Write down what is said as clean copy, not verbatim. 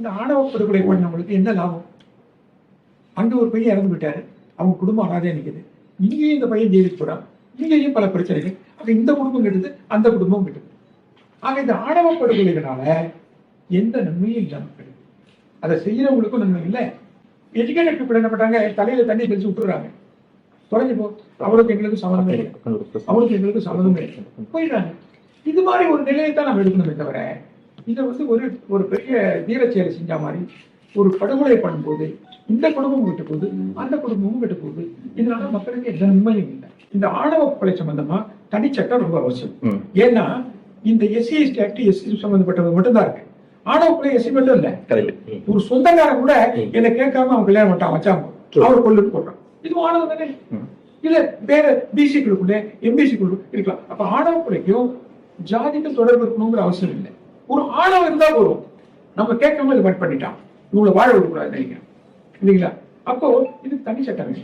இந்த ஆணவ படுகொலை பண்ணவங்களுக்கு என்ன லாபம்? அங்க ஒரு பையன் இறந்து விட்டாரு, அவங்க குடும்பம் அனாதையா நிக்குது. இங்கேயும் இந்த பையன் ஜெயிலுக்கு போறான், இங்கேயும் பல பிரச்சனைகள். ஆக இந்த குடும்பம் கெடுது, அந்த குடும்பம் கெடுது. ஆக இந்த ஆணவ படுகொலைகளால எந்த நன்மையும் இல்லாம கெடுது. அதை செய்யறவங்களுக்கும் நன்மை இல்லை. எஜுகேட்டட் பீப்புள் என்ன பண்றாங்க, தலையில தண்ணி தெளிச்சு விட்டுறாங்க, தொலைஞ்சு போ, அவருக்கு எங்களுக்கு சம்மந்தமே இல்லை, அவருக்கு எங்களுக்கு சம்மந்தமே இல்லை, போயிடுறாங்க. இது மாதிரி ஒரு நிலையை தான் நம்ம எடுக்கணுமே தவிர, இதை ஒரு ஒரு பெரிய தீர செயலை செஞ்ச மாதிரி ஒரு படுகொலை பண்ணும்போது இந்த குடும்பமும் விட்டு போகுது, அந்த குடும்பமும் விட்டு போகுது. இதனால மக்களுக்கு எந்த நன்மையும் இல்லை. இந்த ஆணவ கொலை சம்பந்தமா தனிச்சட்டம் ரொம்ப அவசியம். ஏன்னா இந்த எஸ்சி எஸ்டி ஆக்ட் எஸ்சி சம்பந்தப்பட்டது மட்டும்தான் இருக்கு. ஆணவ கொலை எஸ்சி மட்டும் இல்ல, ஒரு சொந்தக்காரன் கூட என்னை கேட்காம அவன் கல்யாணம் பண்ணிட்டான் வச்சாங்க, அவர் கொல்லுன்னு போட்டான். இது ஆணவம் தானே? இல்ல வேற பிசிக்குள்ள எம்பிசிக்குள்ள இருக்கலாம். அப்ப ஆணவ கொலைக்கும் ஜாதிக்கு தொடர்பு இருக்கணுங்கிற அவசியம் இல்லை. ஒரு ஆணவம் இருந்தா போதும், நம்ம கேட்காம இது பண்ணிட்டான், இவங்களை வாழ விடக்கூடாது நினைக்கிறேன் இல்லைங்களா? அப்போ இது தனி சட்டம்.